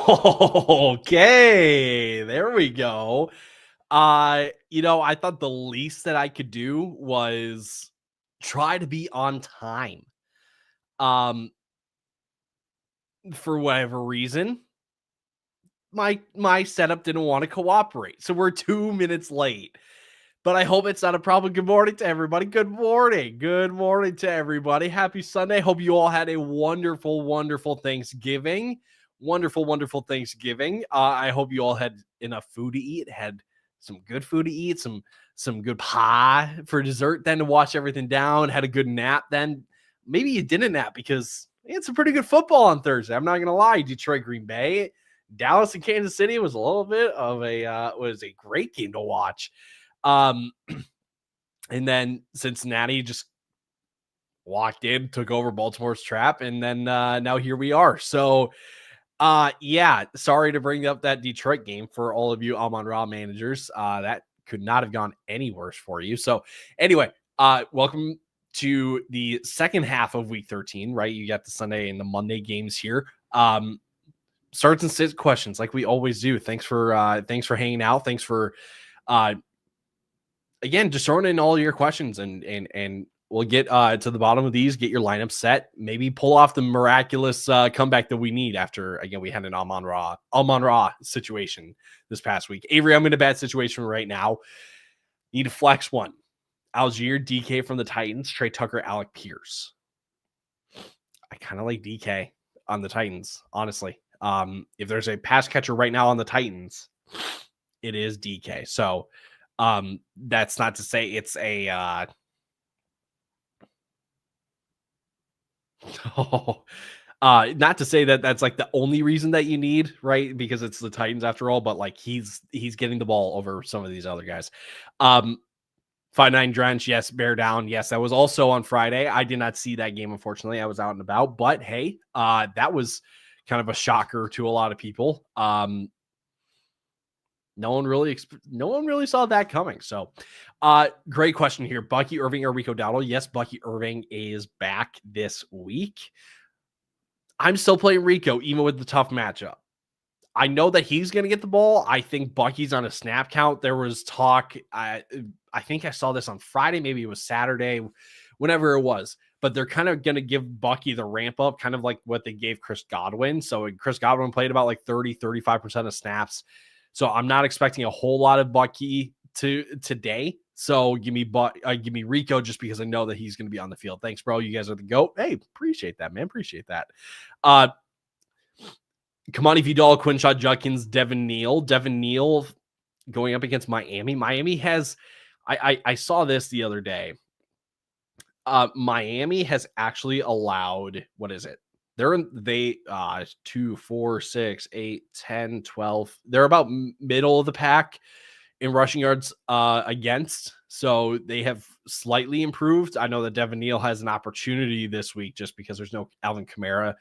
Okay, there we go. I thought the least that I could do was try to be on time. Um, for whatever reason, my setup didn't want to cooperate. So we're 2 minutes late. But I hope it's not a problem. Good morning to everybody. Good morning. Good morning to everybody. Happy Sunday. Hope you all had a wonderful, wonderful Thanksgiving. Wonderful, wonderful Thanksgiving. I hope you all had enough food to eat, had some good food to eat, some good pie for dessert, then to wash everything down, had a good nap then. Maybe you didn't nap because it's a pretty good football on Thursday. I'm not gonna lie. Detroit, Green Bay, Dallas, and Kansas City was a little bit of a great game to watch. Um, and then Cincinnati just walked in, took over Baltimore's trap, and then now here we are. So yeah, sorry to bring up that Detroit game for all of you Amon-Ra managers. That could not have gone any worse for you. So anyway, welcome to the second half of week 13, right? You got the Sunday and the Monday games here. Starts and sits questions like we always do. Thanks for hanging out. Thanks for again, just throwing in all your questions and we'll get to the bottom of these, get your lineup set, maybe pull off the miraculous comeback that we need after, again, we had an Amon-Ra situation this past week. Avery, I'm in a bad situation right now. Need to flex one. Algier, DK from the Titans, Trey Tucker, Alec Pierce. I kind of like DK on the Titans, honestly. If there's a pass catcher right now on the Titans, it is DK. So that's not to say it's a not to say that that's like the only reason that you need, right? Because it's the Titans after all, but like he's getting the ball over some of these other guys. 5-9 Drench, yes. Bear down, yes. That was also on Friday. I did not see that game, unfortunately. I was out and about, but hey, that was kind of a shocker to a lot of people. No one really saw that coming. So, great question here. Bucky Irving or Rico Dowdle? Yes, Bucky Irving is back this week. I'm still playing Rico, even with the tough matchup. I know that he's going to get the ball. I think Bucky's on a snap count. There was talk. I think I saw this on Friday. Maybe it was Saturday, whenever it was. But they're kind of going to give Bucky the ramp up, kind of like what they gave Chris Godwin. So Chris Godwin played about like 35% of snaps. So I'm not expecting a whole lot of Bucky today. So give me Rico just because I know that he's going to be on the field. Thanks, bro. You guys are the GOAT. Hey, appreciate that, man. Appreciate that. Kamani Vidal, Quinshot Judkins, Devin Neal going up against Miami. Miami has, I saw this the other day. Miami has actually allowed, what is it? They 2, 4, 6, 8, 10, 12. They're about middle of the pack in rushing yards against. So they have slightly improved. I know that Devin Neal has an opportunity this week just because there's no Alvin Kamara.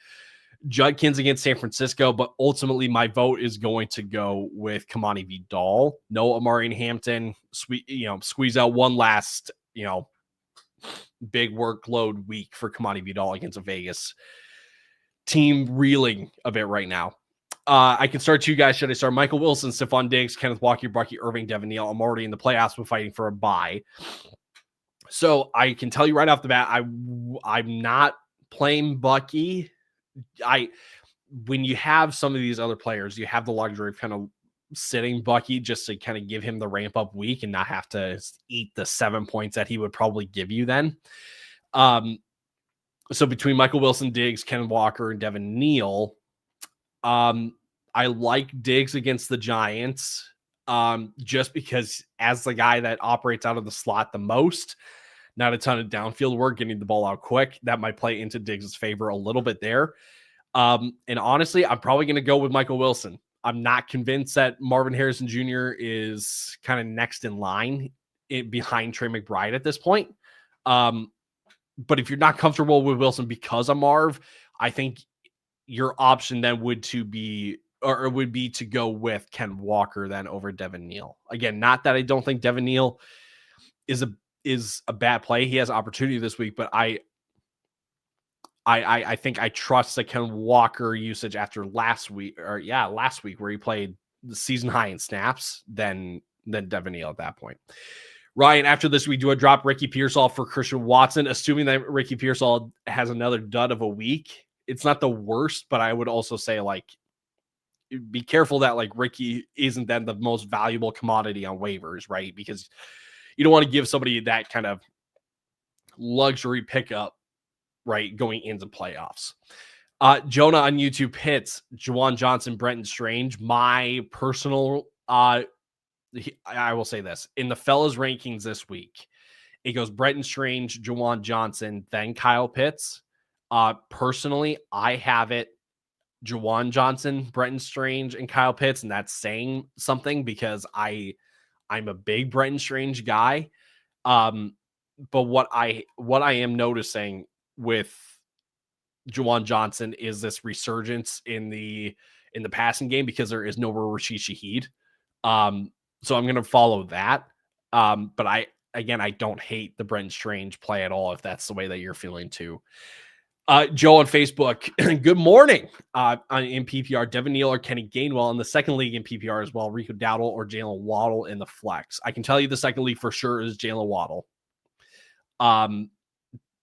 Judkins against San Francisco, but ultimately my vote is going to go with Kamani Vidal. No Amari and Hampton. Squeeze out one last, big workload week for Kamani Vidal against a Vegas team reeling a bit right now. I can start you guys. Should I start Michael Wilson, Stephon Diggs, Kenneth Walker, Bucky Irving, Devin Neal? I'm already in the playoffs with fighting for a bye. So I can tell you right off the bat, I'm not playing Bucky. When you have some of these other players, you have the luxury of kind of sitting Bucky just to kind of give him the ramp up week and not have to eat the 7 points that he would probably give you then. So between Michael Wilson, Diggs, Ken Walker, and Devin Neal, I like Diggs against the Giants just because as the guy that operates out of the slot the most, not a ton of downfield work, getting the ball out quick, that might play into Diggs' favor a little bit there. And honestly, I'm probably going to go with Michael Wilson. I'm not convinced that Marvin Harrison Jr. is kind of next in line behind Trey McBride at this point. But if you're not comfortable with Wilson because of Marv, I think your option then would be to go with Ken Walker then over Devin Neal. Again, not that I don't think Devin Neal is a bad play. He has opportunity this week, but I think I trust the Ken Walker usage after last week where he played the season high in snaps than Devin Neal at that point. Ryan, after this, we do a drop Ricky Pearsall for Christian Watson, assuming that Ricky Pearsall has another dud of a week. It's not the worst, but I would also say, like, be careful that, like, Ricky isn't then the most valuable commodity on waivers, right? Because you don't want to give somebody that kind of luxury pickup, right, going into playoffs. Jonah on YouTube hits Juwan Johnson, Brenton Strange. My personal, I will say this. In the fellas rankings this week, it goes Brenton Strange, Juwan Johnson, then Kyle Pitts. Personally, I have it Juwan Johnson, Brenton Strange, and Kyle Pitts, and that's saying something because I'm a big Brenton Strange guy. But what I am noticing with Juwan Johnson is this resurgence in the passing game because there is no Rashid Shaheed. So I'm going to follow that. But I don't hate the Brenton Strange play at all if that's the way that you're feeling too. Joe on Facebook, good morning. In PPR, Devin Neal or Kenny Gainwell in the second league in PPR as well. Rico Dowdle or Jalen Waddle in the flex. I can tell you the second league for sure is Jalen Waddle.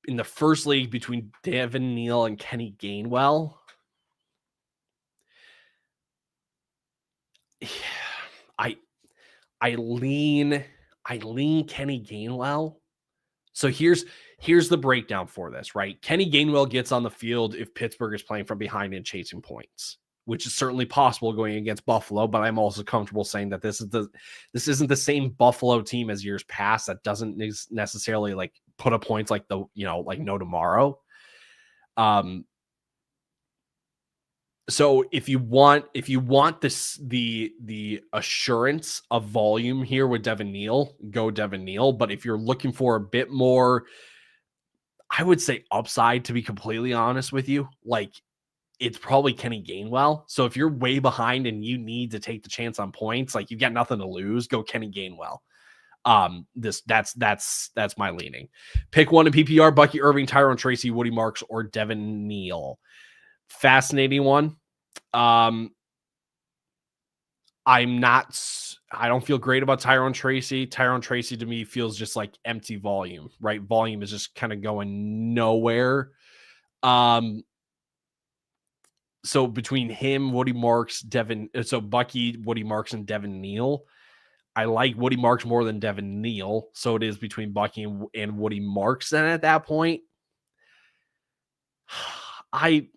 In the first league between Devin Neal and Kenny Gainwell, I lean Kenny Gainwell. So here's the breakdown for this, right? Kenny Gainwell gets on the field if Pittsburgh is playing from behind and chasing points, which is certainly possible going against Buffalo, but I'm also comfortable saying that this isn't the same Buffalo team as years past that doesn't necessarily like put up points like like no tomorrow. So if you want this the assurance of volume here with Devin Neal, go Devin Neal. But if you're looking for a bit more, I would say upside, to be completely honest with you, like it's probably Kenny Gainwell. So if you're way behind and you need to take the chance on points, like you've got nothing to lose, go Kenny Gainwell. That's my leaning. Pick one in PPR: Bucky Irving, Tyrone Tracy, Woody Marks, or Devin Neal. Fascinating one. I don't feel great about Tyrone Tracy. Tyrone Tracy to me feels just like empty volume, right? Volume is just kind of going nowhere. So between him, Woody Marks, Bucky, Woody Marks, and Devin Neal, I like Woody Marks more than Devin Neal. So it is between Bucky and Woody Marks. Then at that point, I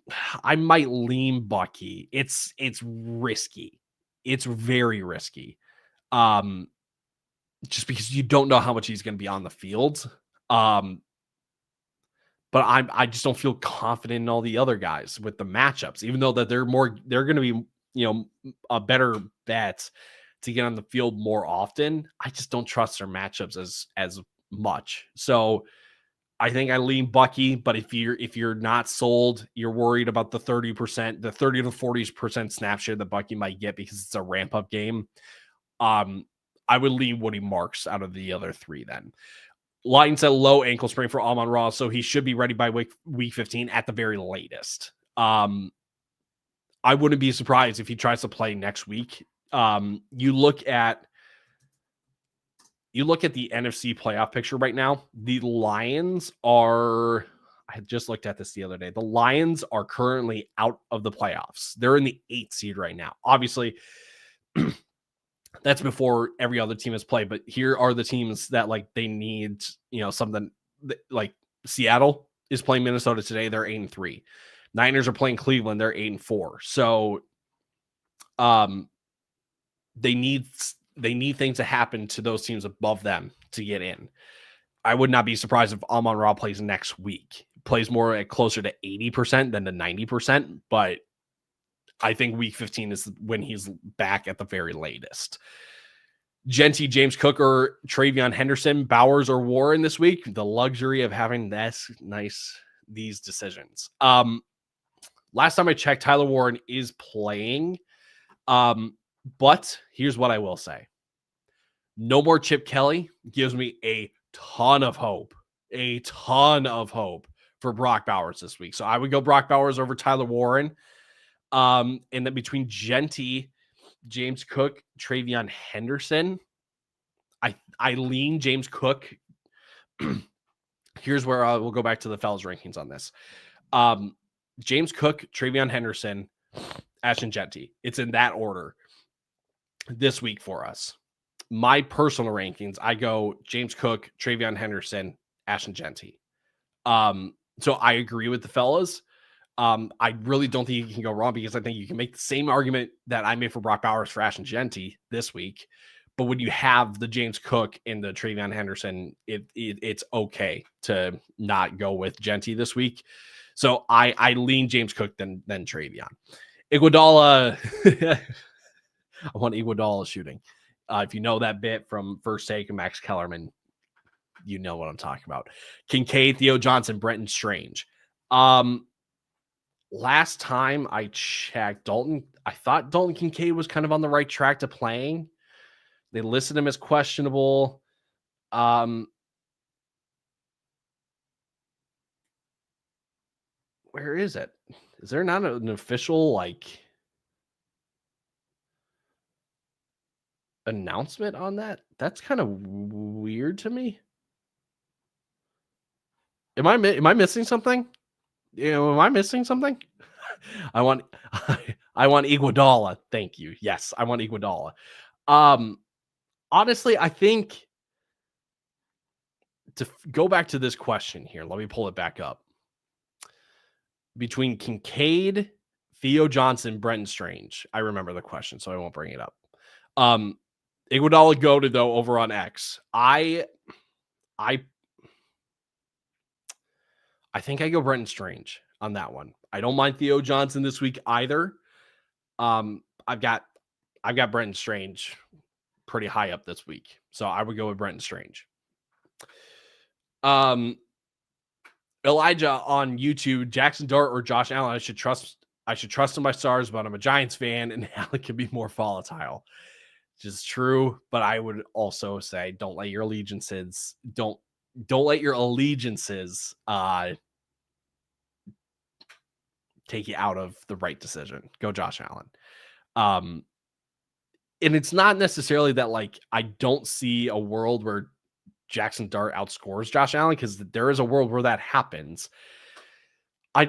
might lean Bucky. It's risky. It's very risky. Just because you don't know how much he's going to be on the field. But I just don't feel confident in all the other guys with the matchups, even though that they're going to be, a better bet to get on the field more often. I just don't trust their matchups as much. So I think I lean Bucky, but if you're not sold, you're worried about the 30%, the 30 to 40% snap share that Bucky might get because it's a ramp up game. I would lean Woody Marks out of the other three then. Lions said low ankle sprain for Amon-Ra, so he should be ready by week 15 at the very latest. I wouldn't be surprised if he tries to play next week. You look at the NFC playoff picture right now. The Lions are, I just looked at this the other day. The Lions are currently out of the playoffs. They're in the 8th seed right now. Obviously, that's before every other team has played, but here are the teams that like they need, something like Seattle is playing Minnesota today. They're 8-3. Niners are playing Cleveland. They're 8-4. So, they need things to happen to those teams above them to get in. I would not be surprised if Amon-Ra plays next week. Plays more at closer to 80% than to 90%, but I think week 15 is when he's back at the very latest. Genty, James Cook, or Travion Henderson, Bowers, or Warren this week. The luxury of having these decisions. Last time I checked, Tyler Warren is playing. But here's what I will say. No more Chip Kelly gives me a ton of hope for Brock Bowers this week. So I would go Brock Bowers over Tyler Warren. And then between Genty, James Cook, Travion Henderson, I lean James Cook. Here's where we'll go back to the fellas rankings on this. James Cook, Travion Henderson, Ashton Genty. It's in that order this week for us. My personal rankings, I go James Cook, Travion Henderson, Ashton Genty. So I agree with the fellas. I really don't think you can go wrong because I think you can make the same argument that I made for Brock Bowers for Ashton Genty this week. But when you have the James Cook and the Travion Henderson, it's okay to not go with Genty this week. So I lean James Cook than Travion. Iguodala, I want Iguodala shooting. If you know that bit from First Take and Max Kellerman, you know what I'm talking about. Kincaid, Theo Johnson, Brenton Strange. Last time I checked, I thought Dalton Kincaid was kind of on the right track to playing. They listed him as questionable. Where is it? Is there not an official announcement on that? That's kind of weird to me. Am I missing something? Am I missing something? I want Iguodala. Thank you. Yes, I want Iguodala. Honestly, I think to go back to this question here, let me pull it back up. Between Kincaid, Theo Johnson, Brenton Strange. I remember the question, so I won't bring it up. Iguodala goated though over on X. I think I go Brenton Strange on that one. I don't mind Theo Johnson this week either. I've got Brenton Strange pretty high up this week. So I would go with Brenton Strange. Elijah on YouTube, Jackson Dart or Josh Allen. I should trust in my stars, but I'm a Giants fan and Allen can be more volatile. Which is true, but I would also say don't let your allegiances take you out of the right decision. Go Josh Allen. And it's not necessarily that I don't see a world where Jackson Dart outscores Josh Allen, because there is a world where that happens. I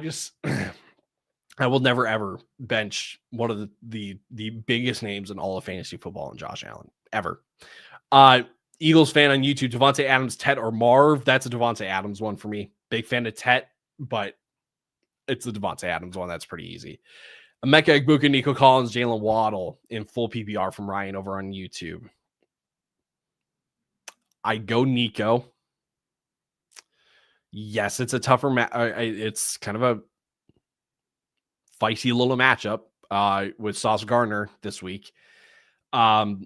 will never ever bench one of the biggest names in all of fantasy football in Josh Allen ever. Eagles fan on YouTube, Devontae Adams, Tet or Marv. That's a Devontae Adams one for me. Big fan of Tet, but it's the Devontae Adams one. That's pretty easy. Emeka Egbuka, Nico Collins, Jalen Waddle in full PPR from Ryan over on YouTube. I go Nico. Yes, it's a tougher it's kind of a feisty little matchup with Sauce Gardner this week. But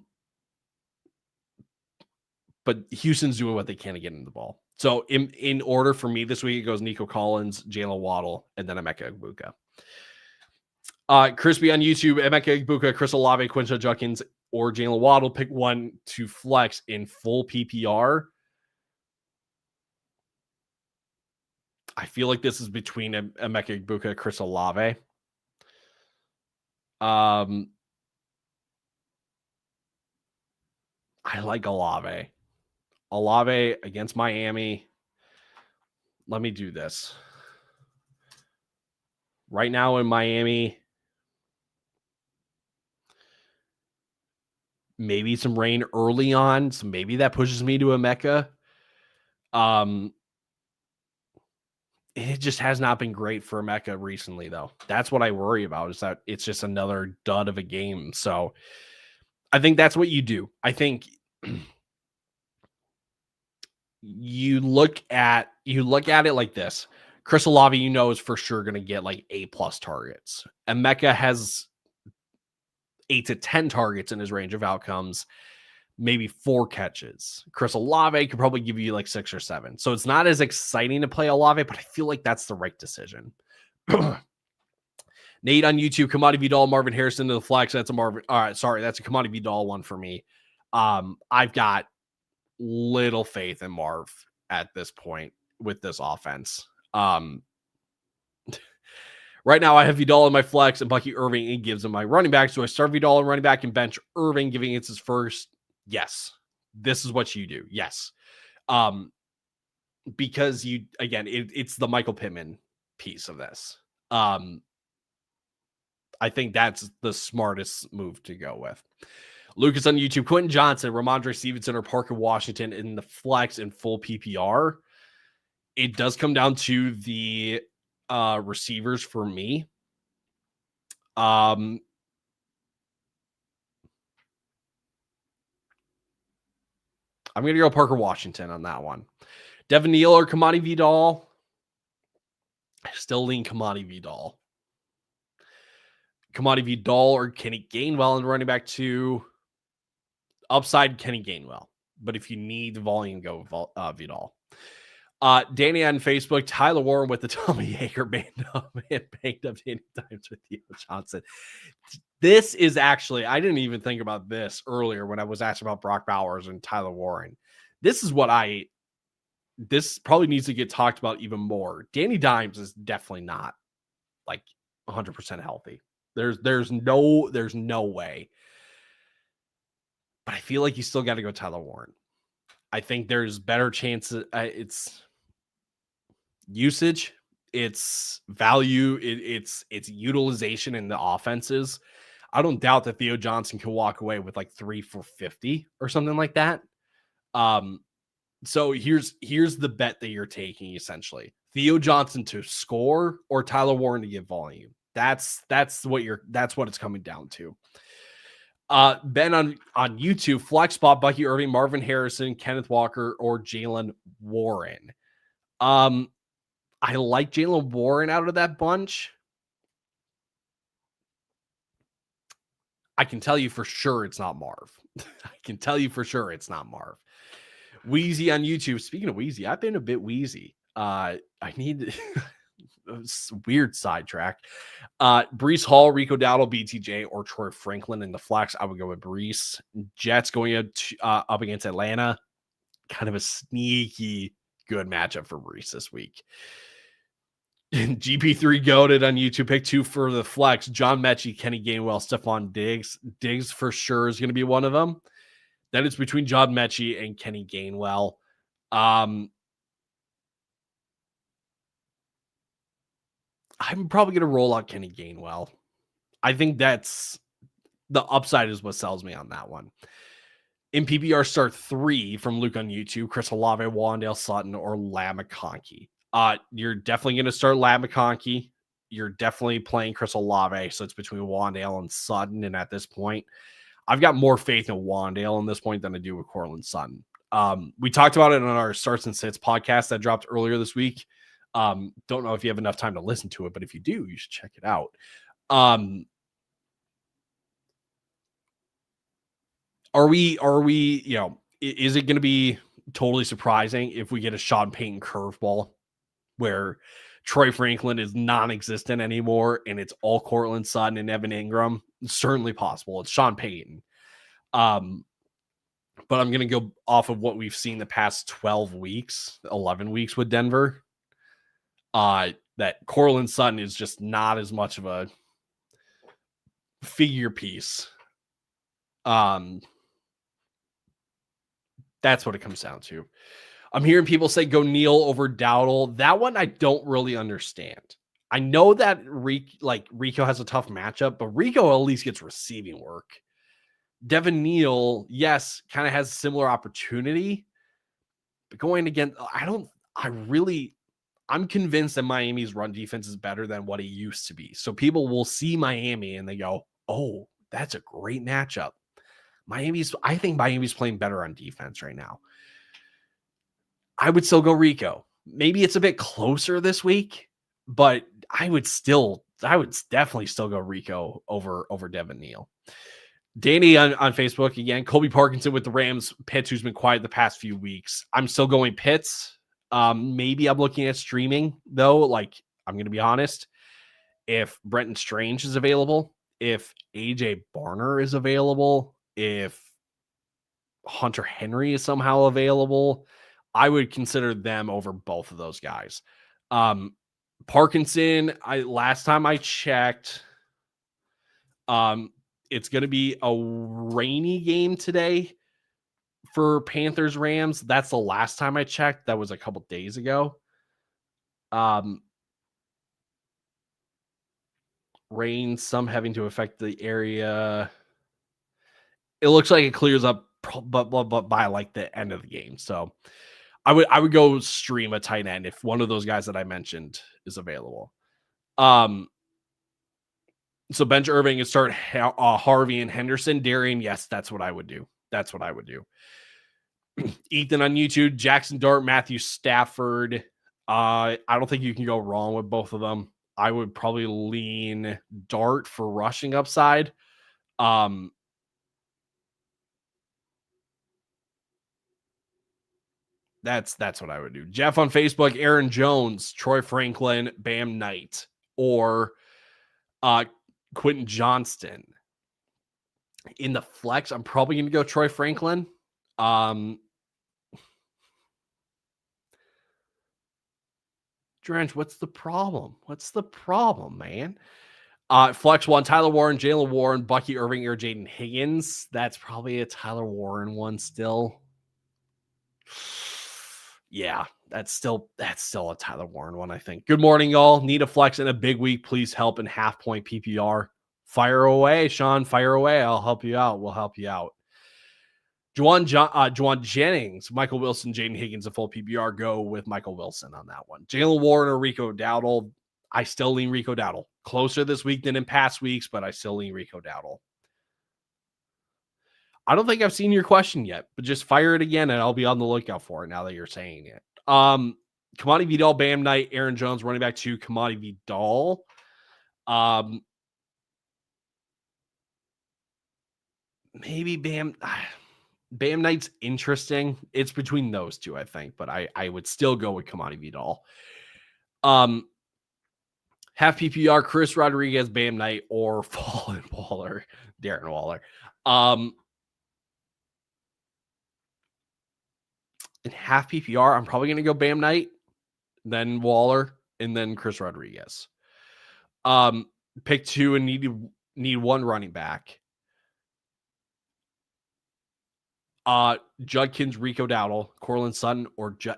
Houston's doing what they can to get into the ball. So in order for me this week, it goes Nico Collins, Jalen Waddle, and then Emeka Egbuka. Crispy on YouTube, Emeka Egbuka, Chris Olave, Quincy Judkins, or Jalen Waddle. Pick one to flex in full PPR. I feel like this is between Emeka Egbuka, Chris Olave. I like Olave. Olave against Miami. Let me do this. Right now in Miami, maybe some rain early on, so maybe that pushes me to Emeka. It just has not been great for Emeka recently, though. That's what I worry about, is that it's just another dud of a game. So I think that's what you do. I think you look at it like this. Chris Olave, is for sure going to get A+ targets. Emeka has 8 to 10 targets in his range of outcomes, maybe 4 catches. Chris Olave could probably give you 6 or 7. So it's not as exciting to play Olave, but I feel like that's the right decision. Nate on YouTube, Kamadi Vidal, Marvin Harrison to the flex. That's a Marvin. All right, sorry, that's a Kamadi Vidal one for me. I've got little faith in Marv at this point with this offense. Um, right now I have Vidal in my flex and Bucky Irving and Gibbs in my running back. So I start Vidal in running back and bench Irving, giving it his first. Yes, this is what you do. Yes. Because it's the Michael Pittman piece of this. I think that's the smartest move to go with. Lucas on YouTube, Quentin Johnson, Ramondre Stevenson, or Parker Washington in the flex and full PPR. It does come down to the receivers for me. I'm going to go Parker Washington on that one. Devin Neal or Kamani Vidal. I still lean Kamani Vidal. Kamani Vidal or Kenny Gainwell in running back 2. Upside Kenny Gainwell. But if you need volume, go Vidal. Danny on Facebook, Tyler Warren with the Tommy Hager banged up Danny Dimes with Theo Johnson. This is actually, I didn't even think about this earlier when I was asked about Brock Bowers and Tyler Warren. This probably needs to get talked about even more. Danny Dimes is definitely not like 100% healthy. There's no way. But I feel like you still got to go Tyler Warren. I think there's better chances. It's usage, it's value, it's utilization in the offenses. I don't doubt that Theo Johnson can walk away with like 3 for 50 or something like that. So here's the bet that you're taking essentially: Theo Johnson to score or Tyler Warren to get volume. That's what it's coming down to. Ben on YouTube, flex spot Bucky Irving, Marvin Harrison, Kenneth Walker, or Jalen Warren. I like Jalen Warren out of that bunch. I can tell you for sure it's not Marv. Wheezy on YouTube. Speaking of Wheezy, I've been a bit wheezy. I need weird sidetrack. Breece Hall, Rico Dowdle, BTJ, or Troy Franklin in the flex. I would go with Breece. Jets going up against Atlanta. Kind of a sneaky good matchup for Breece this week. And GP3 goated on YouTube. Pick 2 for the flex. John Mechie, Kenny Gainwell, Stephon Diggs. Diggs for sure is going to be one of them. Then it's between John Mechie and Kenny Gainwell. I'm probably going to roll out Kenny Gainwell. I think that's the upside is what sells me on that one. In PPR, start 3 from Luke on YouTube: Chris Olave, Wandale Sutton, or Lam McConkey. You're definitely going to start Lam McConkey. You're definitely playing Chris Olave, so it's between Wandale and Sutton. And at this point, I've got more faith in Wandale in this point than I do with Courtland Sutton. We talked about it on our Starts and Sits podcast that dropped earlier this week. Don't know if you have enough time to listen to it, but if you do, you should check it out. Are we, is it going to be totally surprising if we get a Sean Payton curveball where Troy Franklin is non-existent anymore and it's all Courtland Sutton and Evan Ingram? It's certainly possible. It's Sean Payton. But I'm going to go off of what we've seen the past 11 weeks with Denver. That Courtland Sutton is just not as much of a figure piece. That's what it comes down to. I'm hearing people say go Neal over Dowdle. That one I don't really understand. I know that Rico has a tough matchup, but Rico at least gets receiving work. Devin Neal, yes, kind of has a similar opportunity, but going again, I'm convinced that Miami's run defense is better than what it used to be. So people will see Miami and they go, oh, that's a great matchup. I think Miami's playing better on defense right now. I would still go Rico. Maybe it's a bit closer this week, but I would definitely still go Rico over Devin Neal. Danny on Facebook again. Colby Parkinson with the Rams. Pitts, who's been quiet the past few weeks. I'm still going Pitts. Maybe I'm looking at streaming though. Like, I'm going to be honest. If Brenton Strange is available, if AJ Barner is available, if Hunter Henry is somehow available, I would consider them over both of those guys. Parkinson, last time I checked, it's going to be a rainy game today for Panthers Rams. That's the last time I checked. That was a couple days ago. Rain, some having to affect the area. It looks like it clears up, but by like the end of the game. So I would go stream a tight end if one of those guys that I mentioned is available. So bench Irving and start Harvey and Henderson. Darian, yes, that's what I would do. That's what I would do. Ethan on YouTube, Jackson Dart, Matthew Stafford. I don't think you can go wrong with both of them. I would probably lean Dart for rushing upside. That's what I would do. Jeff on Facebook, Aaron Jones, Troy Franklin, Bam Knight, or Quentin Johnston. In the flex, I'm probably going to go Troy Franklin. Drench, what's the problem? What's the problem, man? Flex one, Tyler Warren, Jalen Warren, Bucky Irving, or Jaden Higgins. That's probably a Tyler Warren one still. Yeah, that's still a Tyler Warren one, I think. Good morning, y'all. Need a flex in a big week. Please help in half point PPR. Fire away, Sean. Fire away. I'll help you out. We'll help you out. Juwan Jennings, Michael Wilson, Jaden Higgins, a full PPR. Go with Michael Wilson on that one. Jalen Warren or Rico Dowdle. I still lean Rico Dowdle. Closer this week than in past weeks, but I still lean Rico Dowdle. I don't think I've seen your question yet, but just fire it again and I'll be on the lookout for it now that you're saying it. Kamani Vidal, Bam Knight, Aaron Jones, running back 2, Kamani Vidal. Maybe Bam Knight's interesting. It's between those two, I think, but I would still go with Kamani Vidal. Half PPR, Chris Rodriguez, Bam Knight, or Fallen Waller, Darren Waller. In half PPR, I'm probably going to go Bam Knight, then Waller, and then Chris Rodriguez. Pick 2 and need one running back. Judkins, Rico Dowdle, Cortland Sutton,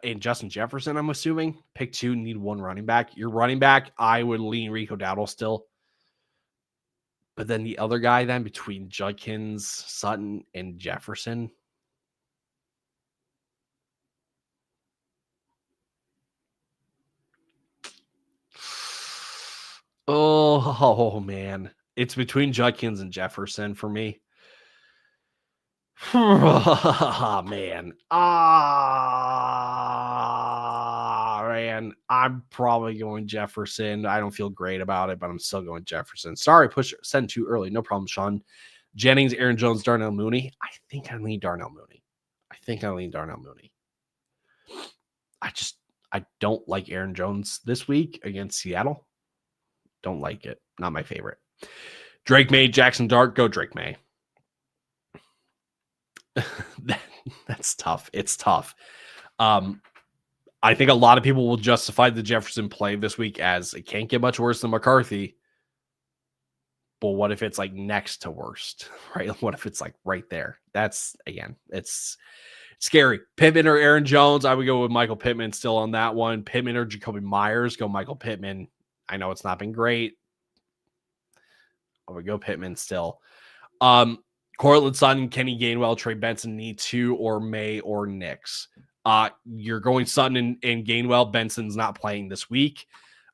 and Justin Jefferson, I'm assuming. Pick 2, need one running back. Your running back, I would lean Rico Dowdle still. But then the other guy then between Judkins, Sutton, and Jefferson. Oh man. It's between Judkins and Jefferson for me. Oh, man. Man. I'm probably going Jefferson. I don't feel great about it, but I'm still going Jefferson. Sorry, send too early. No problem, Sean. Jennings, Aaron Jones, Darnell Mooney. I think I lean Darnell Mooney. I don't like Aaron Jones this week against Seattle. Don't like it. Not my favorite. Drake May, Jackson Dart. Go Drake May. That's tough. It's tough. I think a lot of people will justify the Jefferson play this week as it can't get much worse than McCarthy. But what if it's like next to worst, right? What if it's like right there? That's, again, it's scary. Pittman or Aaron Jones? I would go with Michael Pittman still on that one. Pittman or Jacoby Myers? Go Michael Pittman. I know it's not been great. I would go Pittman still. Cortland Sutton, Kenny Gainwell, Trey Benson need 2 or May or Nix. You're going Sutton and Gainwell. Benson's not playing this week.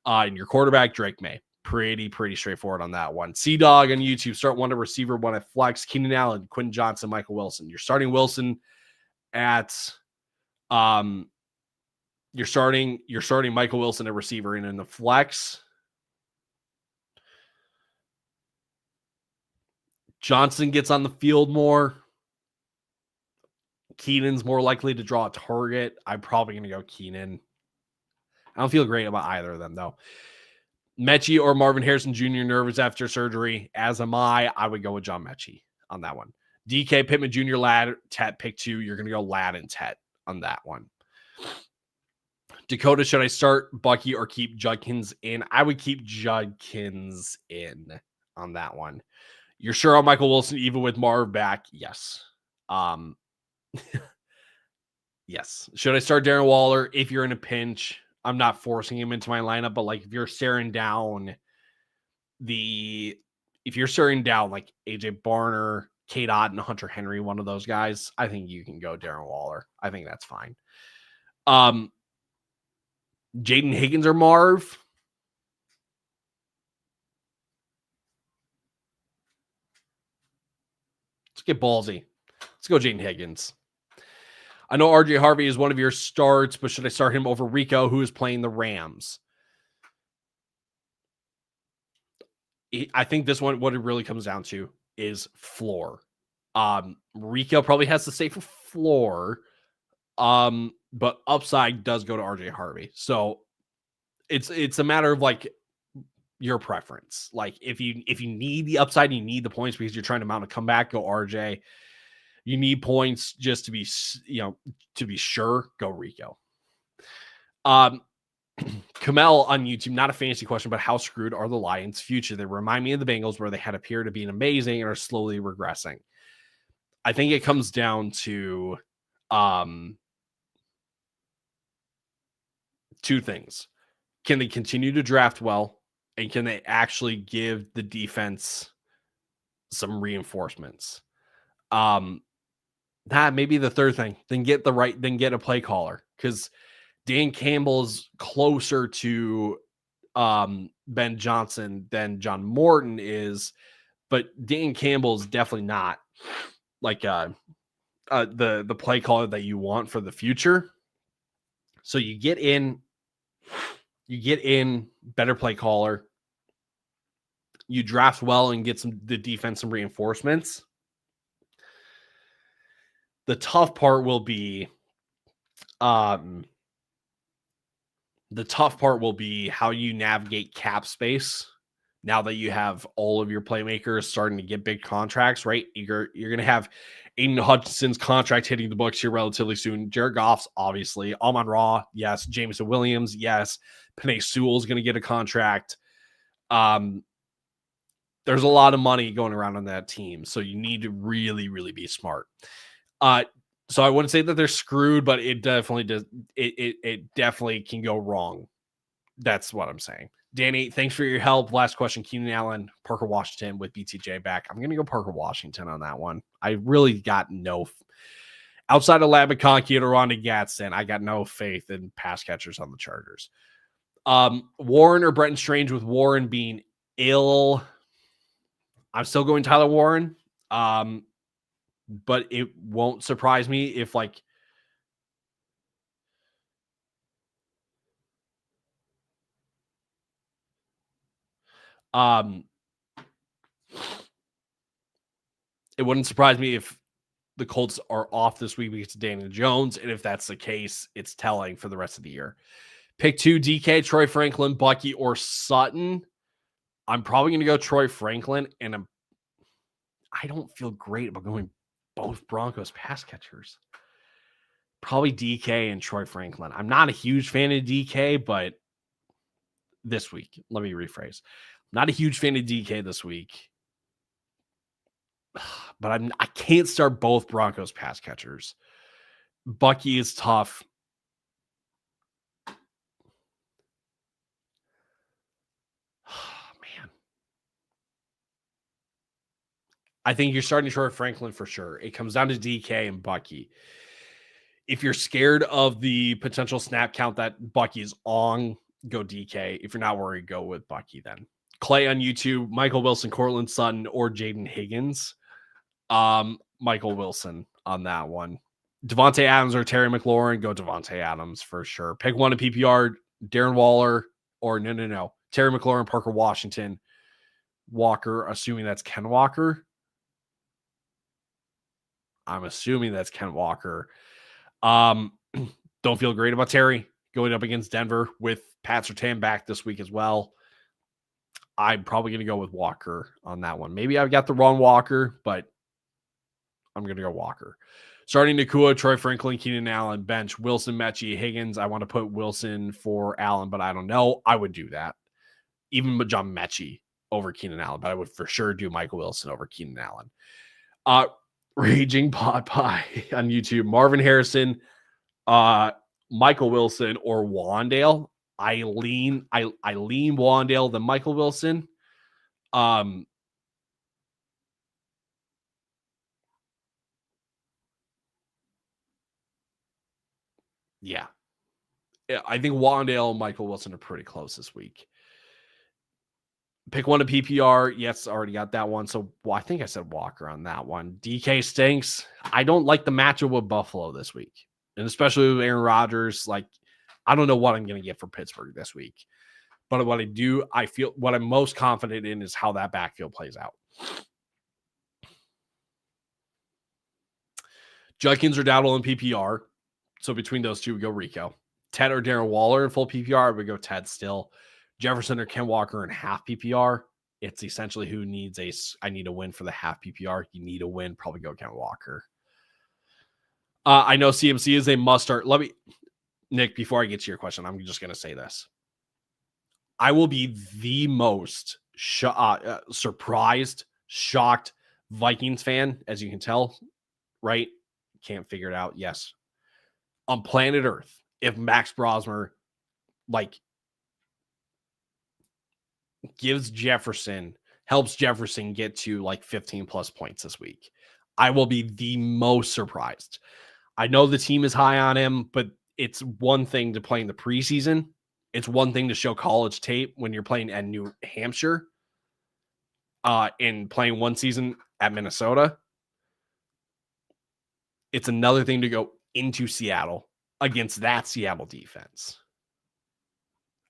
And your quarterback, Drake May. Pretty straightforward on that one. C-Dog on YouTube. Start one at receiver, one at flex. Keenan Allen, Quentin Johnson, Michael Wilson. You're starting Wilson at you're starting Michael Wilson at receiver and in the flex. Johnson gets on the field more. Keenan's more likely to draw a target. I'm probably going to go Keenan. I don't feel great about either of them, though. Mechie or Marvin Harrison Jr. nervous after surgery, as am I. I would go with John Mechie on that one. DK Pittman Jr. Ladd, Tet pick 2. You're going to go Ladd and Tet on that one. Dakota, should I start Bucky or keep Judkins in? I would keep Judkins in on that one. You're sure on Michael Wilson, even with Marv back? Yes. Yes. Should I start Darren Waller if you're in a pinch? I'm not forcing him into my lineup, but like if you're staring down like AJ Barner, Kate Ott, and Hunter Henry, one of those guys, I think you can go Darren Waller. I think that's fine. Jaden Higgins or Marv? Let's get ballsy. Let's go Jaden Higgins. I know RJ Harvey is one of your starts, but should I start him over Rico, who is playing the Rams? I think this one, what it really comes down to is floor. Rico probably has the safer floor, but upside does go to RJ Harvey. So it's a matter of like your preference. Like if you need the upside, you need the points because you're trying to mount a comeback, go RJ. You need points just to be, to be sure, go Rico. Kamel on YouTube, not a fantasy question, but how screwed are the Lions' future? They remind me of the Bengals, where they had appeared to be amazing and are slowly regressing. I think it comes down to two things. Can they continue to draft well? And can they actually give the defense some reinforcements? That may be the third thing. Then get a play caller, because Dan Campbell's closer to Ben Johnson than John Morton is, but Dan Campbell's definitely not like the play caller that you want for the future. So you get in better play caller, you draft well and get the defense some reinforcements. The tough part will be how you navigate cap space now that you have all of your playmakers starting to get big contracts, right? You're going to have Aiden Hutchinson's contract hitting the books here relatively soon. Jared Goff's, obviously. Amon-Ra, yes. Jameson Williams, yes. Penei Sewell's going to get a contract. There's a lot of money going around on that team, so you need to really, really be smart. So I wouldn't say that they're screwed, but it definitely does. It definitely can go wrong. That's what I'm saying. Danny, thanks for your help. Last question: Keenan Allen, Parker Washington with BTJ back. I'm going to go Parker Washington on that one. I really got outside of Ladd McConkey and Ronnie Gadsden, I got no faith in pass catchers on the Chargers. Warren or Brenton Strange, with Warren being ill. I'm still going Tyler Warren. But it won't surprise me if it wouldn't surprise me if the Colts are off this week because of Daniel Jones. And if that's the case, it's telling for the rest of the year. Pick 2, DK, Troy Franklin, Bucky, or Sutton. I'm probably going to go Troy Franklin, and I don't feel great about going both Broncos pass catchers. Probably DK and Troy Franklin. I'm not a huge fan of DK, but this week, let me rephrase. Not a huge fan of DK this week, but I can't start both Broncos pass catchers. Bucky is tough. Man. I think you're starting Troy Franklin for sure. It comes down to DK and Bucky. If you're scared of the potential snap count that Bucky's on, go DK. If you're not worried, go with Bucky then. Clay on YouTube, Michael Wilson, Cortland Sutton, or Jaden Higgins. Michael Wilson on that one. Devontae Adams or Terry McLaurin, go Devontae Adams for sure. Pick one in PPR, Darren Waller, or no. Terry McLaurin, Parker Washington, Walker, assuming that's Ken Walker. I'm assuming that's Ken Walker. Don't feel great about Terry going up against Denver with Pat Surtain back this week as well. I'm probably going to go with Walker on that one. Maybe I've got the wrong Walker, but I'm going to go Walker. Starting Nakua, Troy Franklin, Keenan Allen, bench, Wilson, Mechie, Higgins. I want to put Wilson for Allen, but I don't know. I would do that. Even with John Mechie over Keenan Allen, but I would for sure do Michael Wilson over Keenan Allen. Raging Pot Pie on YouTube. Marvin Harrison, Michael Wilson, or Wandale. I lean Wandale than Michael Wilson. Yeah. I think Wandale and Michael Wilson are pretty close this week. Pick one to PPR. Yes, already got that one. So I think I said Walker on that one. DK stinks. I don't like the matchup with Buffalo this week. And especially with Aaron Rodgers. Like, I don't know what I'm going to get for Pittsburgh this week. But what what I'm most confident in is how that backfield plays out. Judkins or Dowdle in PPR. So between those two, we go Rico. Ted or Darren Waller in full PPR, we go Ted still. Jefferson or Ken Walker in half PPR. It's essentially who needs I need a win for the half PPR. You need a win, probably go Ken Walker. I know CMC is a must start. Nick, before I get to your question, I'm just going to say this. I will be the most surprised, shocked Vikings fan, as you can tell, right? Can't figure it out. Yes. On planet Earth, if Max Brosmer helps Jefferson get to 15 plus points this week, I will be the most surprised. I know the team is high on him, but it's one thing to play in the preseason. It's one thing to show college tape when you're playing at New Hampshire and playing one season at Minnesota. It's another thing to go into Seattle against that Seattle defense.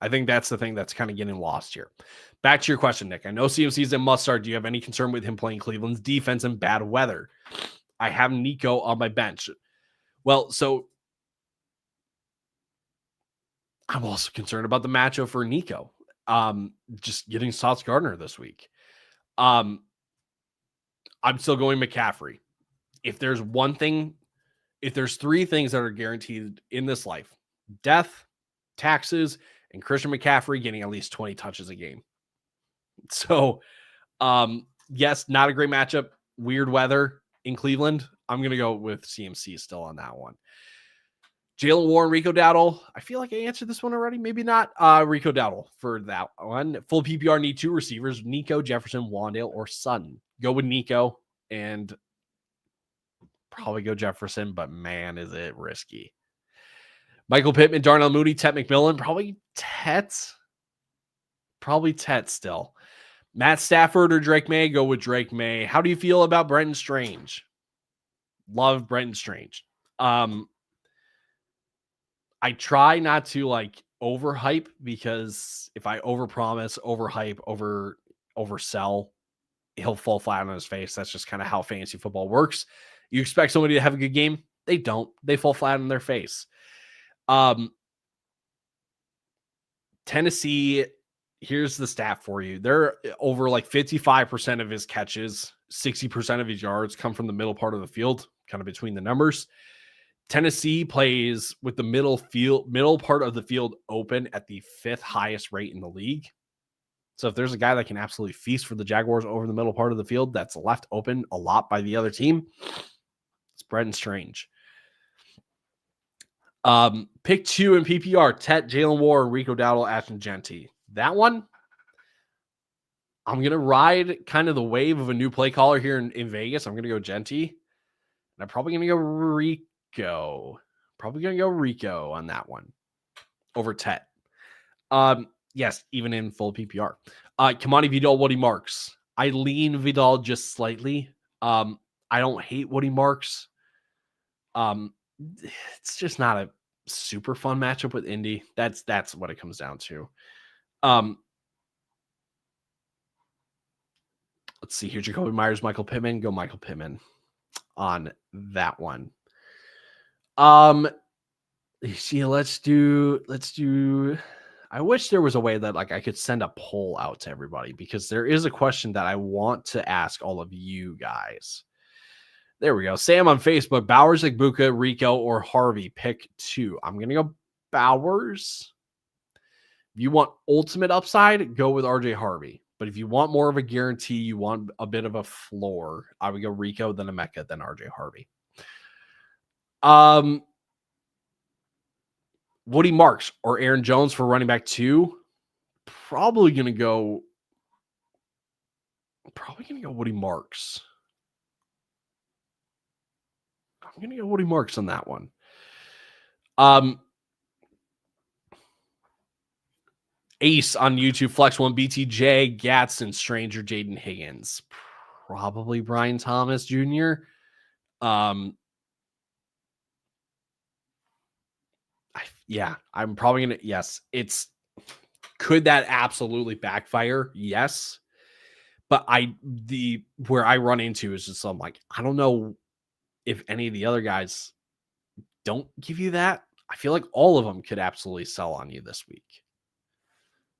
I think that's the thing that's kind of getting lost here. Back to your question, Nick. I know CMC is a must start. Do you have any concern with him playing Cleveland's defense in bad weather? I have Nico on my bench. Well, so I'm also concerned about the matchup for Nico. Just getting Sauce Gardner this week. I'm still going McCaffrey. If there's three things that are guaranteed in this life: death, taxes, and Christian McCaffrey getting at least 20 touches a game. So, yes, not a great matchup. Weird weather in Cleveland. I'm going to go with CMC still on that one. Jalen Warren, Rico Dowdle. I feel like I answered this one already. Maybe not. Rico Dowdle for that one. Full PPR need two receivers: Nico, Jefferson, Wandale, or Sutton. Go with Nico and probably go Jefferson, but man, is it risky. Michael Pittman, Darnell Mooney, Tet McMillan. Probably Tet still. Matt Stafford or Drake May. Go with Drake May. How do you feel about Brenton Strange? Love Brenton Strange. I try not to overhype, because if I overpromise, overhype, oversell, he'll fall flat on his face. That's just kind of how fantasy football works. You expect somebody to have a good game. They don't. They fall flat on their face. Tennessee, here's the stat for you. They're over 55% of his catches, 60% of his yards come from the middle part of the field, kind of between the numbers. Tennessee plays with the middle part of the field open at the 5th highest rate in the league. So if there's a guy that can absolutely feast for the Jaguars over the middle part of the field that's left open a lot by the other team, it's Brenton Strange. Pick 2 in PPR: Tet, Jalen Warren, Rico Dowdle, Ashton Genty. That one, I'm going to ride kind of the wave of a new play caller here in Vegas. I'm going to go Genty. And I'm probably going to go Rico. Probably going to go Rico on that one over Tet. Yes, even in full PPR. Kamani Vidal, Woody Marks. I lean Vidal just slightly. I don't hate Woody Marks. It's just not a super fun matchup with Indy. That's what it comes down to. Let's see here. Jacoby Myers, Michael Pittman. Go Michael Pittman on that one. See, let's do. I wish there was a way that I could send a poll out to everybody, because there is a question that I want to ask all of you guys. There we go. Sam on Facebook, Bowers, Igbuka, Rico, or Harvey. Pick 2. I'm going to go Bowers. If you want ultimate upside, go with RJ Harvey. But if you want more of a guarantee, you want a bit of a floor, I would go Rico, then Emeka, then RJ Harvey. Woody Marks or Aaron Jones for running back 2. Probably going to go Woody Marks. I'm going to go Woody Marks on that one. Ace on YouTube, Flex 1, BTJ, Gatson, Stranger, Jaden Higgins. Probably Brian Thomas Jr. I'm probably going to, yes. Could that absolutely backfire? Yes. But where I run into is just, I'm like, I don't know if any of the other guys don't give you that. I feel like all of them could absolutely sell on you this week.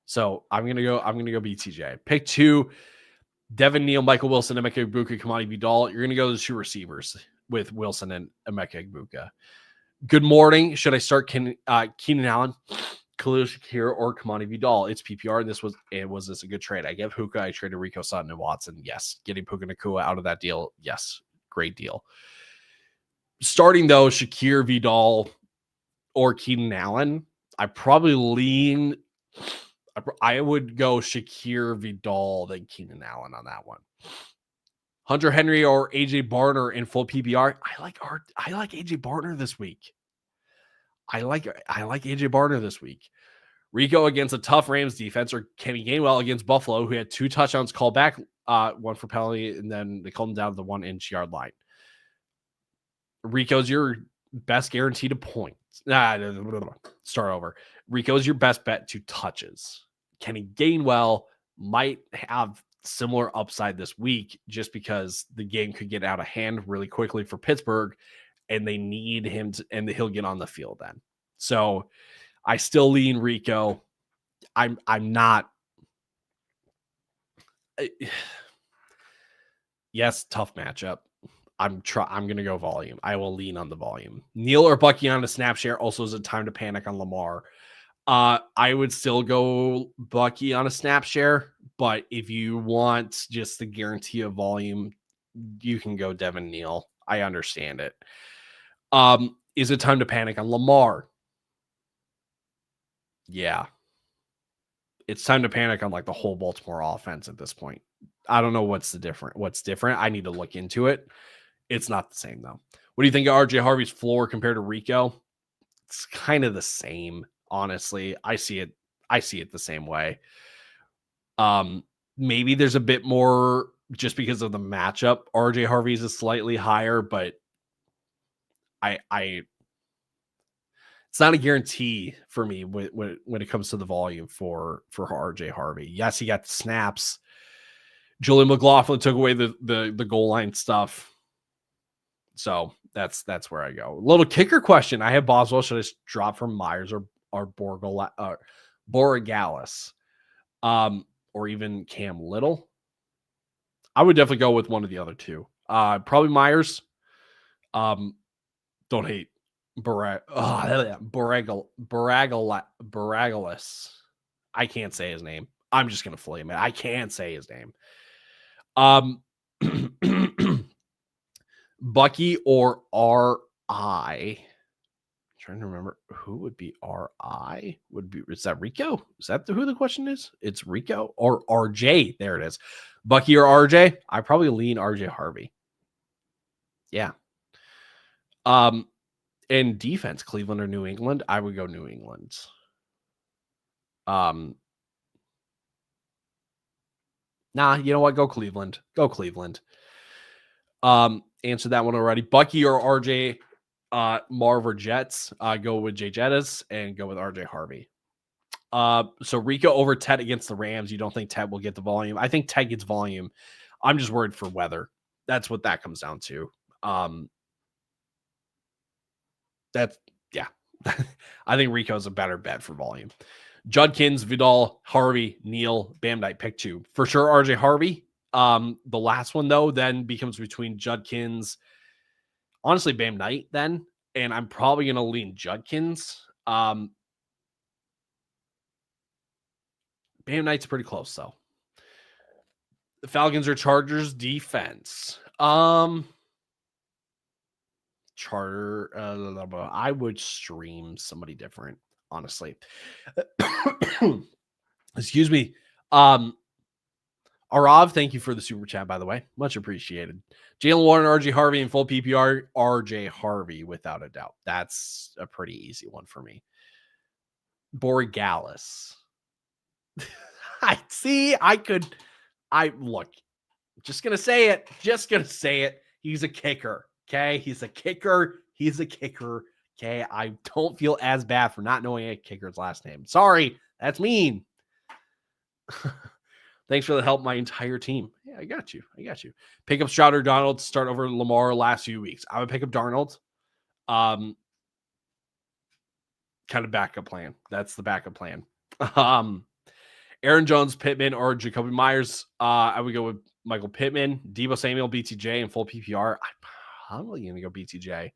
So I'm gonna go BTJ. Pick 2, Devin Neal, Michael Wilson, Emeka Egbuka, Kamani Vidal. You're gonna go to 2 receivers with Wilson and Emeka Egbuka. Good morning. Should I start Keenan Allen, Khalil Shakir, or Kamani Vidal? It's PPR, and was this a good trade? I give Hookah. I traded Rico, Sutton, and Watson. Yes. Getting Puka Nacua out of that deal. Yes. Great deal. Starting though, Shakir, Vidal, or Keenan Allen. I would go Shakir, Vidal, then Keenan Allen on that one. Hunter Henry or AJ Barner in full PPR. I like AJ Barner this week. I like AJ Barner this week. Rico against a tough Rams defense, or Kenny Gainwell against Buffalo, who had 2 touchdowns called back, 1 for penalty, and then they called him down to the 1-inch yard line. Rico's your best guarantee to points. Start over. Rico's your best bet to touches. Kenny Gainwell might have similar upside this week just because the game could get out of hand really quickly for Pittsburgh, and they need him and he'll get on the field then. So I still lean Rico. I'm not. Yes, tough matchup. I'm going to go volume. I will lean on the volume. Neal or Bucky on a snap share. Also, is it time to panic on Lamar? I would still go Bucky on a snap share, but if you want just the guarantee of volume, you can go Devin Neal. I understand it. Is it time to panic on Lamar? Yeah. It's time to panic on like the whole Baltimore offense at this point. I don't know what's different. I need to look into it. It's not the same though. What do you think of RJ Harvey's floor compared to Rico? It's kind of the same, honestly. I see it the same way. Maybe there's a bit more just because of the matchup. RJ Harvey's is slightly higher, but it's not a guarantee for me when it comes to the volume for RJ Harvey. Yes, he got the snaps. Julian McLaughlin took away the goal line stuff. So that's where I go. Little kicker question. I have Boswell. Should I drop from Myers or Borregales? Or even Cam Little? I would definitely go with one of the other two. Probably Myers. Don't hate Borregales. I can't say his name. I'm just gonna flame it. I can't say his name. Bucky or R.I. Trying to remember who would be R.I. Is that Rico? Is that who the question is? It's Rico or R.J. There it is. Bucky or R.J. I probably lean R.J. Harvey. Yeah. In defense, Cleveland or New England, I would go New England. Nah, you know what? Go Cleveland. Go Cleveland. Answered that one already. Bucky or RJ, Marv or Jets, go with Jay Jettis and go with RJ Harvey. So Rico over Ted against the Rams. You don't think Ted will get the volume? I think Ted gets volume. I'm just worried for weather. That's what that comes down to. I think Rico's a better bet for volume. Judkins, Vidal, Harvey, Neal, Bam Knight, pick 2. For sure, RJ Harvey. The last one, though, then becomes between Judkins honestly Bam Knight then, and I'm probably going to lean Judkins. Bam Knight's pretty close though. The Falcons or Chargers defense. Charter. I would stream somebody different, honestly. Excuse me. Arav, thank you for the super chat, by the way. Much appreciated. Jalen Warren, RJ Harvey in full PPR. RJ Harvey, without a doubt. That's a pretty easy one for me. Boregalis. Look, just going to say it. Just going to say it. He's a kicker. Okay. He's a kicker. Okay. I don't feel as bad for not knowing a kicker's last name. Sorry. That's mean. Thanks for the help, my entire team. Yeah, I got you. Pick up Stroud or Donald to start over Lamar last few weeks. I would pick up Darnold. Kind of backup plan. That's the backup plan. Aaron Jones, Pittman, or Jacoby Myers. I would go with Michael Pittman, Deebo Samuel, BTJ, and full PPR. I'm probably going to go BTJ.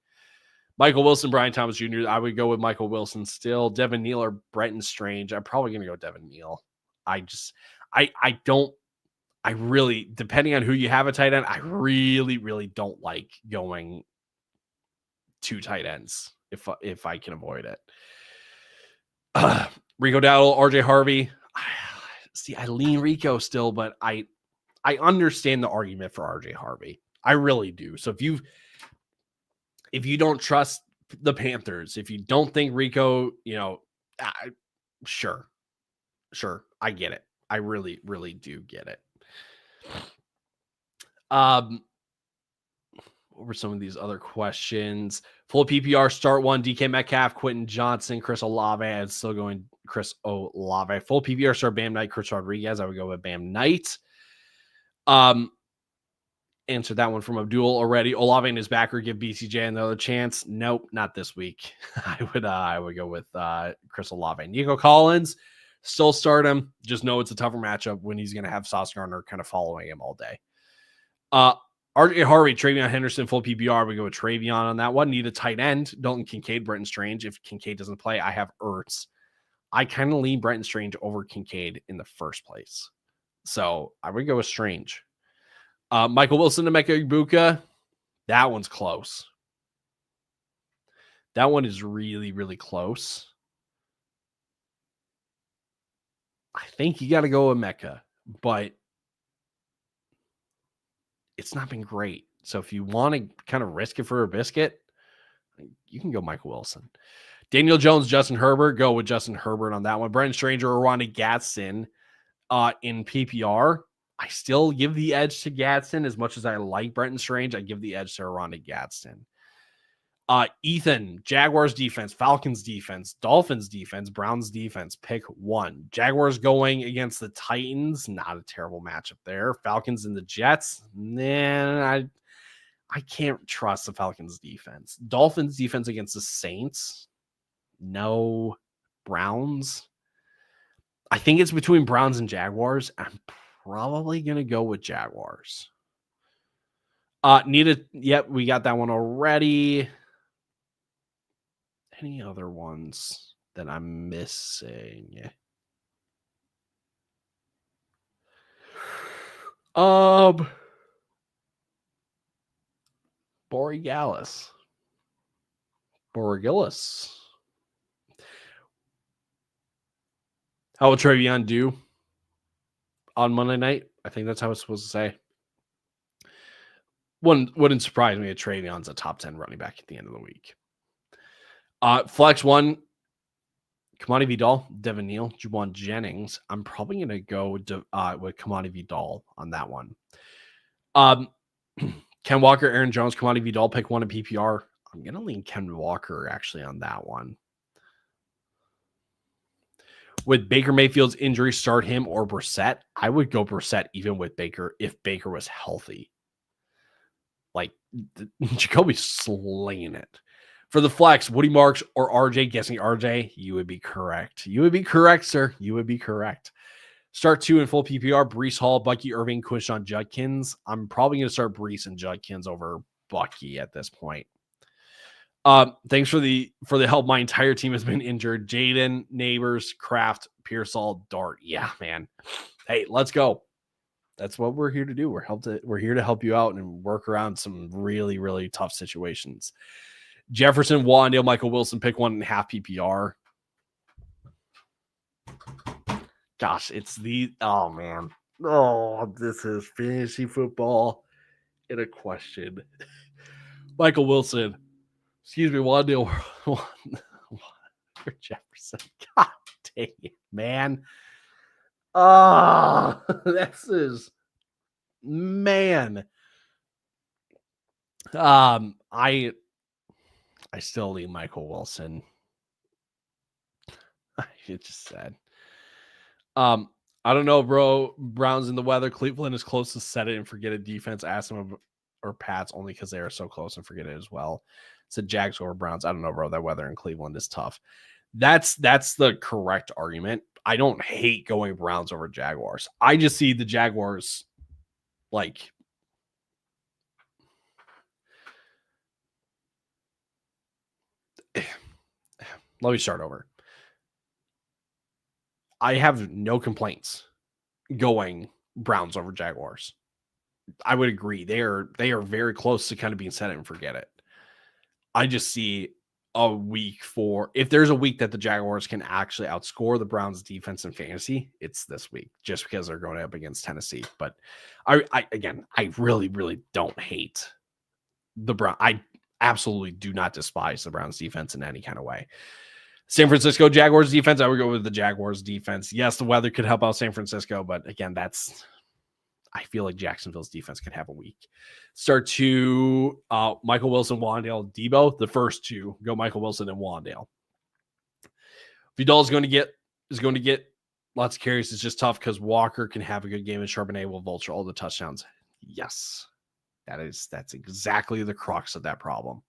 Michael Wilson, Brian Thomas Jr. I would go with Michael Wilson still. Devin Neal or Brenton Strange. I'm probably going to go Devin Neal. I really, depending on who you have a tight end, I really don't like going 2 tight ends if I can avoid it. Rico Dowdle, RJ Harvey. I lean Rico still, but I understand the argument for RJ Harvey. I really do. So if you don't trust the Panthers, if you don't think Rico, sure, I get it. I really do get it. What were some of these other questions? Full PPR, start 1, DK Metcalf, Quentin Johnson, Chris Olave. I'm still going Chris Olave. Full PPR, start Bam Knight, Chris Rodriguez. I would go with Bam Knight. Answered that one from Abdul already. Olave and his backer give BCJ another chance. Nope, not this week. I would go with Chris Olave. Nico Collins, still start him. Just know it's a tougher matchup when he's going to have Sauce Gardner kind of following him all day. RJ Harvey, Travion Henderson, full PPR. We go with Travion on that one. Need a tight end. Dalton Kincaid, Brenton Strange. If Kincaid doesn't play, I have Ertz. I kind of lean Brenton Strange over Kincaid in the first place. So I would go with Strange. Michael Wilson to Emeka Egbuka. That one's close. That one is really close. I think you got to go with Emeka, but it's not been great. So if you want to kind of risk it for a biscuit, you can go Michael Wilson. Daniel Jones, Justin Herbert. Go with Justin Herbert on that one. Brendan Stranger or Ronnie Gadsden in PPR. I still give the edge to Gadsden as much as I like Brenton Strange. I give the edge to Ronnie Gadsden. Ethan, Jaguars defense, Falcons defense, Dolphins defense, Browns defense. Pick one. Jaguars going against the Titans. Not a terrible matchup there. Falcons and the Jets. Nah, I can't trust the Falcons defense. Dolphins defense against the Saints. No. Browns. I think it's between Browns and Jaguars. I'm probably going to go with Jaguars. Yep, we got that one already. Any other ones that I'm missing? Boregalis. How will Travion do on Monday night? I think that's how it's supposed to say. Wouldn't surprise me if Travion's a top 10 running back at the end of the week. Flex 1, Kamani Vidal, Devin Neal, Juwan Jennings. I'm probably going to go with Kamani Vidal on that one. Ken Walker, Aaron Jones, Kamani Vidal, pick one in PPR. I'm going to lean Ken Walker actually on that one. With Baker Mayfield's injury, start him or Brissett. I would go Brissett even with Baker if Baker was healthy. Like, Jacoby's slinging it. For the flex, Woody Marks or RJ, guessing RJ, you would be correct. You would be correct, sir. You would be correct. Start 2 in full PPR, Breece Hall, Bucky Irving, Quishon Judkins. I'm probably going to start Breece and Judkins over Bucky at this point. Thanks for the help. My entire team has been injured. Jaden, Neighbors, Kraft, Pearsall, Dart. Yeah, man. Hey, let's go. That's what we're here to do. We're here to help you out and work around some really, really tough situations. Jefferson, Wandale, Michael Wilson, pick 1.5 PPR. Gosh, oh man. Oh, this is fantasy football in a question. Michael Wilson. Excuse me, Wandale or Jefferson. God dang it, man. Oh, this is man. I still need Michael Wilson. It's just sad. I don't know, bro. Browns in the weather. Cleveland is close to set it and forget it. Defense. Ask them or Pats only because they are so close and forget it as well. Said Jags over Browns. I don't know, bro. That weather in Cleveland is tough. That's the correct argument. I don't hate going Browns over Jaguars. I just see the Jaguars like let me start over. I have no complaints going Browns over Jaguars. I would agree. They are very close to kind of being set it and forget it. I just see a week if there's a week that the Jaguars can actually outscore the Browns defense in fantasy, it's this week just because they're going up against Tennessee. But I really, really don't hate the Browns. I absolutely do not despise the Browns defense in any kind of way. San Francisco Jaguars defense, I would go with the Jaguars defense. Yes, the weather could help out San Francisco, but again, I feel like Jacksonville's defense could have a week. Start to Michael Wilson, Wandale, Debo. The first two go Michael Wilson and Wandale. Vidal is going to get lots of carries. It's just tough because Walker can have a good game and Charbonnet will vulture all the touchdowns. Yes, that's exactly the crux of that problem.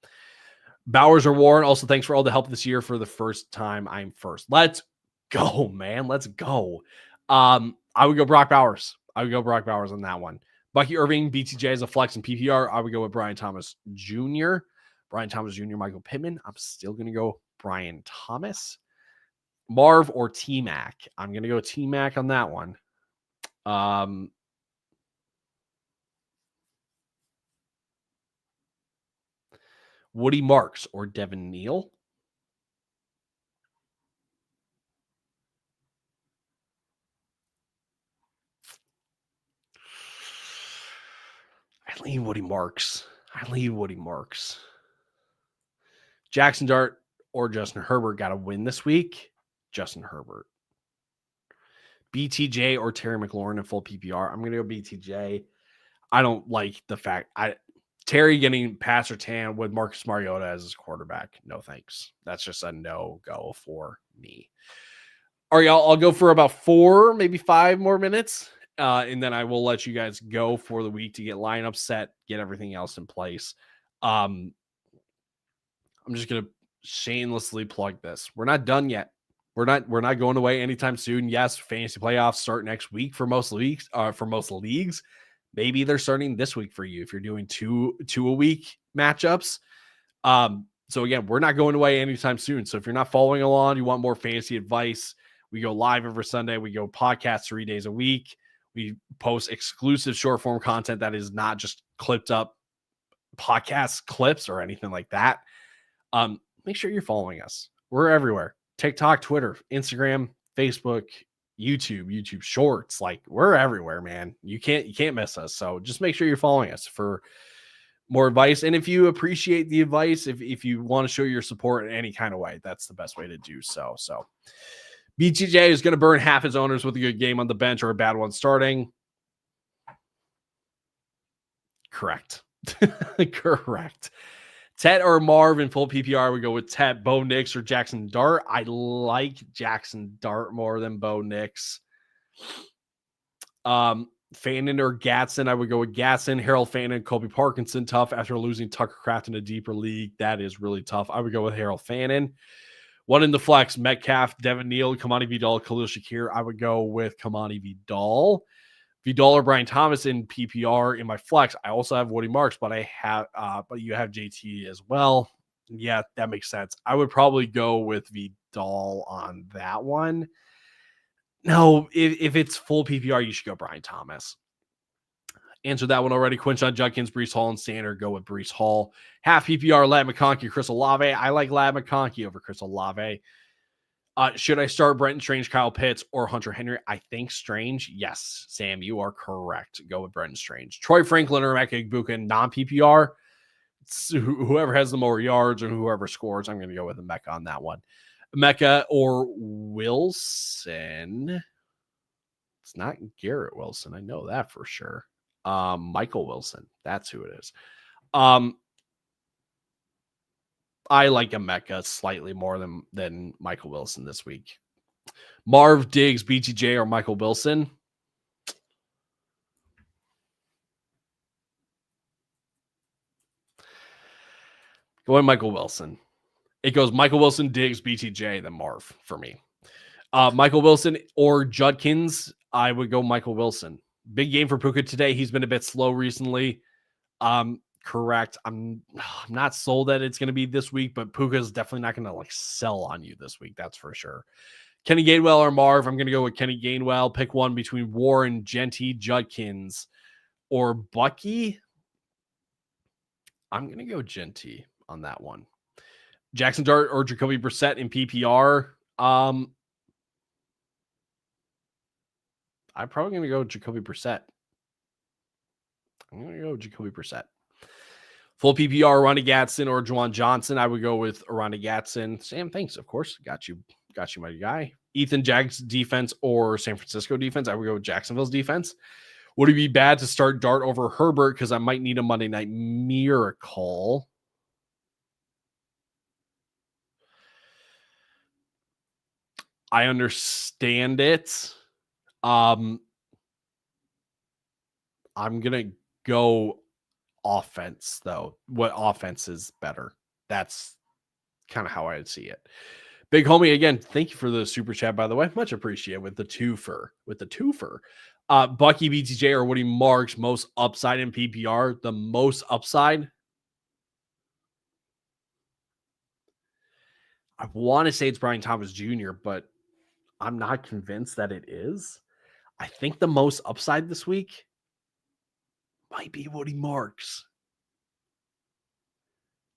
Bowers or Warren. Also, thanks for all the help this year. For the first time, I'm first. Let's go, man. Let's go. I would go Brock Bowers. I would go Brock Bowers on that one. Bucky Irving, BTJ as a flex and PPR. I would go with Brian Thomas Jr. Michael Pittman. I'm still going to go Brian Thomas. Marv or T-Mac. I'm going to go T-Mac on that one. Woody Marks or Devin Neal. I lean Woody Marks. Jackson Dart or Justin Herbert got to win this week. Justin Herbert. BTJ or Terry McLaurin in full PPR. I'm going to go BTJ. I don't like the fact Terry getting pass or tan with Marcus Mariota as his quarterback. No thanks. That's just a no-go for me. All right, I'll go for about 4, maybe 5 more minutes. And then I will let you guys go for the week to get lineup set, get everything else in place. I'm just going to shamelessly plug this. We're not done yet. We're not going away anytime soon. Yes, fantasy playoffs start next week for most leagues. Maybe they're starting this week for you if you're doing two a week matchups. So again, we're not going away anytime soon. So if you're not following along, you want more fantasy advice, we go live every Sunday. We go podcast 3 days a week. We post exclusive short form content that is not just clipped up podcast clips or anything like that. Make sure you're following us. We're everywhere. TikTok, Twitter, Instagram, Facebook, YouTube Shorts. Like, we're everywhere, man. You can't miss us. So just make sure you're following us for more advice. And if you appreciate the advice, if you want to show your support in any kind of way, that's the best way to do so. So BTJ is going to burn half his owners with a good game on the bench or a bad one starting. Correct. Correct. Tet or Marv in full PPR, we go with Tet. Bo Nix or Jackson Dart. I like Jackson Dart more than Bo Nix. Fannin or Gatson, I would go with Gatson. Harold Fannin, Kobe Parkinson, tough after losing Tucker Kraft in a deeper league. That is really tough. I would go with Harold Fannin. One in the flex, Metcalf, Devin Neal, Kamani Vidal, Khalil Shakir. I would go with Kamani Vidal. Vidal or Brian Thomas in PPR in my flex. I also have Woody Marks, but you have JT as well. Yeah, that makes sense. I would probably go with Vidal on that one. No, if it's full PPR, you should go Brian Thomas. Answered that one already. Quinshon Judkins, Brees Hall, and Standard go with Brees Hall. Half PPR, Lad McConkey, Chris Olave. I like Lad McConkey over Chris Olave. Should I start Brenton Strange, Kyle Pitts, or Hunter Henry? I think Strange. Yes, Sam, you are correct. Go with Brenton Strange. Troy Franklin or Emeka Egbuka, non-PPR. Whoever has the more yards or whoever scores, I'm going to go with Emeka on that one. Emeka or Wilson. It's not Garrett Wilson. I know that for sure. Michael Wilson. That's who it is. I like Emeka slightly more than Michael Wilson this week. Marv, Diggs, BTJ, or Michael Wilson. Going Michael Wilson. It goes Michael Wilson, Diggs, BTJ, then Marv for me. Michael Wilson or Judkins, I would go Michael Wilson. Big game for Puka today. He's been a bit slow recently. Correct. I'm not sold that it's going to be this week, but Puka is definitely not going to like sell on you this week. That's for sure. Kenny Gainwell or Marv. I'm going to go with Kenny Gainwell. Pick one between Warren, Genty, Judkins, or Bucky. I'm going to go Genty on that one. Jackson Dart or Jacoby Brissett in PPR. I'm probably going to go Jacoby Brissett. I'm going to go Jacoby Brissett. Full PPR, Ronnie Gatson or Juwan Johnson. I would go with Ronnie Gatson. Sam, thanks, of course. Got you, my guy. Ethan Jags defense or San Francisco defense. I would go with Jacksonville's defense. Would it be bad to start Dart over Herbert because I might need a Monday Night Miracle? I understand it. I'm going to go offense, though. What offense is better? That's kind of how I would see it. Big homie, again, thank you for the super chat, by the way. Much appreciated with the twofer. Bucky, BTJ, or Woody Marks, most upside in PPR. The most upside. I want to say it's Brian Thomas Jr., but I'm not convinced that it is. I think the most upside this week might be Woody Marks.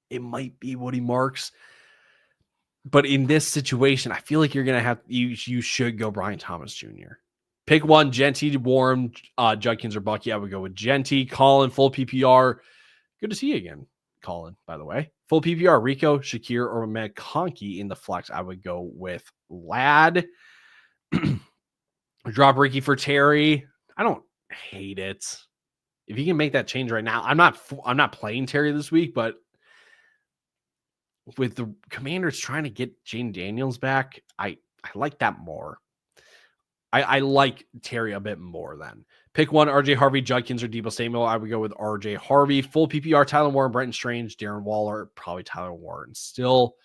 It might be Woody Marks. But in this situation, I feel like you're going to have, you should go Brian Thomas Jr. Pick one, Genty, Warren, Judkins, or Bucky. I would go with Genty. Colin, full PPR. Good to see you again, Colin, by the way. Full PPR, Rico, Shakir, or McConkey in the flex. I would go with Lad. Drop Ricky for Terry. I don't hate it. If you can make that change right now, I'm not playing Terry this week, but with the Commanders trying to get Jane Daniels back, I like that more. I like Terry a bit more then. Pick one, RJ Harvey, Judkins, or Deebo Samuel. I would go with RJ Harvey. Full PPR, Tyler Warren, Brenton Strange, Darren Waller, probably Tyler Warren still.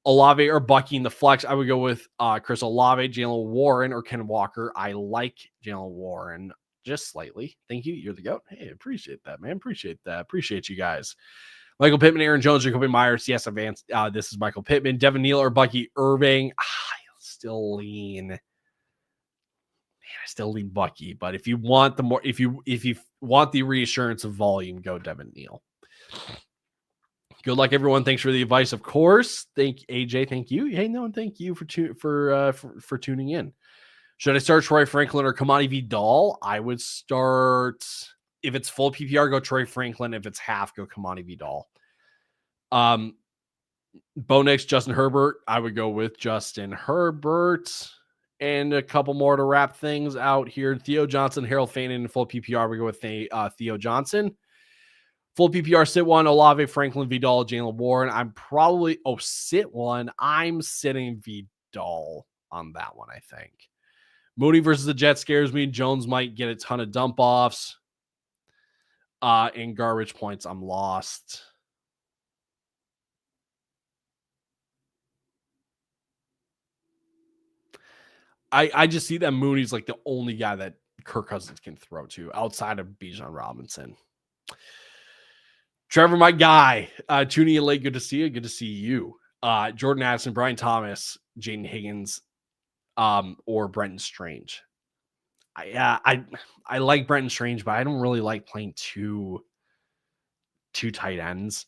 Olave or Bucky in the flex. I would go with Chris Olave, Jalen Warren, or Ken Walker. I like Jalen Warren just slightly. Thank you. You're the GOAT. Hey, appreciate that, man. Appreciate that. Appreciate you guys. Michael Pittman, Aaron Jones, Jacoby Myers. Yes, advanced. This is Michael Pittman. Devin Neal or Bucky Irving. I still lean Bucky, but if you want the more, if you want the reassurance of volume, go Devin Neal. Good luck, everyone. Thanks for the advice, of course. Thank AJ. Thank you. Hey, no, thank you for tuning in. Should I start Troy Franklin or Kamani Vidal? I would start, if it's full PPR, go Troy Franklin. If it's half, go Kamani Vidal. Bo Nix, Justin Herbert. I would go with Justin Herbert. And a couple more to wrap things out here. Theo Johnson, Harold Fannin in full PPR. We go with Theo Johnson. Full PPR, sit one, Olave, Franklin, Vidal, Jalen Warren. Sit one. I'm sitting Vidal on that one, I think. Mooney versus the Jets scares me. Jones might get a ton of dump offs. And garbage points, I'm lost. I just see that Mooney's like the only guy that Kirk Cousins can throw to outside of Bijan Robinson. Trevor, my guy, tuning in late. Good to see you. Good to see you. Jordan Addison, Brian Thomas, Jaden Higgins, or Brenton Strange. I like Brenton Strange, but I don't really like playing two tight ends.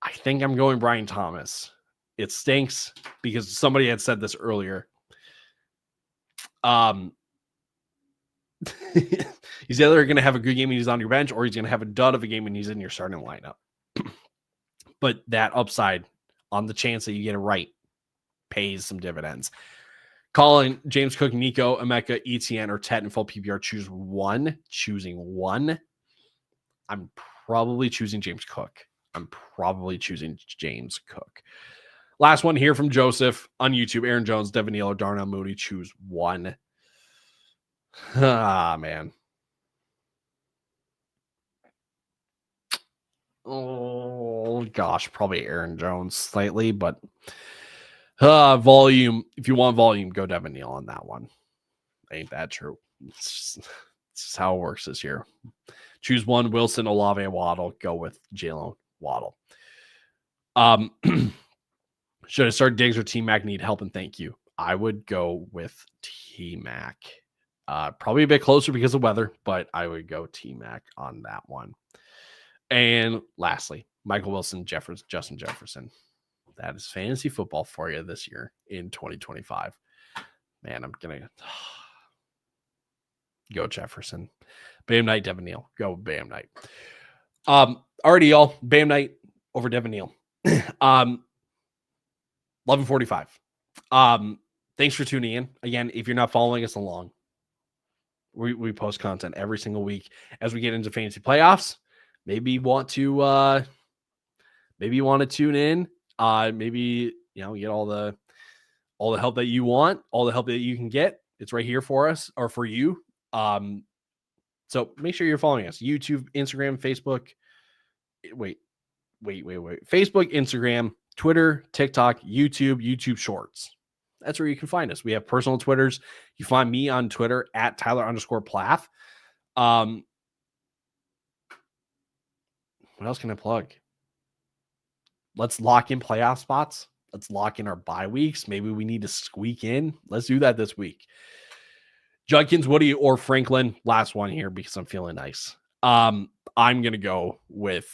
I think I'm going Brian Thomas. It stinks because somebody had said this earlier. He's either going to have a good game when he's on your bench, or he's going to have a dud of a game when he's in your starting lineup. But that upside on the chance that you get it right pays some dividends. Colin, James Cook, Nico, Emeka, ETN, or Tet in full PPR. Choose one. Choosing one. I'm probably choosing James Cook. Last one here from Joseph on YouTube. Aaron Jones, Devin Neal, or Darnell Mooney. Choose one. Man. Oh, gosh. Probably Aaron Jones slightly, but volume. If you want volume, go Devin Neal on that one. Ain't that true? It's just how it works this year. Choose one. Wilson, Olave, Waddle. Go with Jalen Waddle. Should I start Diggs or T-Mac? Need help and thank you. I would go with T-Mac. Probably a bit closer because of weather, but I would go T-Mac on that one. And lastly, Michael Wilson, Justin Jefferson. That is fantasy football for you this year in 2025. Man, I'm going to go Jefferson. Bam Knight, Devin Neal. Go Bam Knight. Already, y'all. Bam Knight over Devin Neal. 11:45. Thanks for tuning in. Again, if you're not following us along, we post content every single week as we get into fantasy playoffs. Maybe you want to tune in. Maybe get all the help that you want, all the help that you can get. It's right here for us or for you. So make sure you're following us. YouTube, Instagram, Facebook. Wait. Facebook, Instagram, Twitter, TikTok, YouTube Shorts. That's where you can find us. We have personal Twitters. You find me on Twitter at Tyler_Plath. What else can I plug? Let's lock in playoff spots. Let's lock in our bye weeks. Maybe we need to squeak in. Let's do that this week. Judkins, Woody, or Franklin. Last one here because I'm feeling nice. I'm going to go with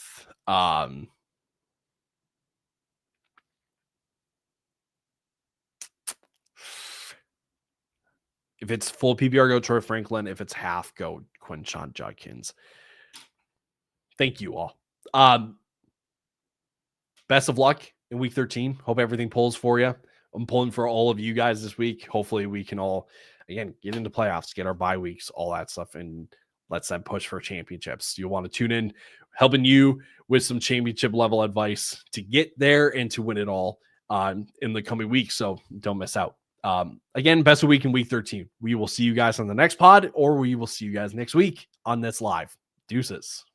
if it's full PPR, go Troy Franklin. If it's half, go Quinshon Judkins. Thank you all. Best of luck in week 13. Hope everything pulls for you. I'm pulling for all of you guys this week. Hopefully we can all, again, get into playoffs, get our bye weeks, all that stuff, and let's then push for championships. You'll want to tune in, helping you with some championship level advice to get there and to win it all in the coming weeks. So don't miss out. Again, best of week in week 13. We will see you guys on the next pod, or we will see you guys next week on this live. Deuces.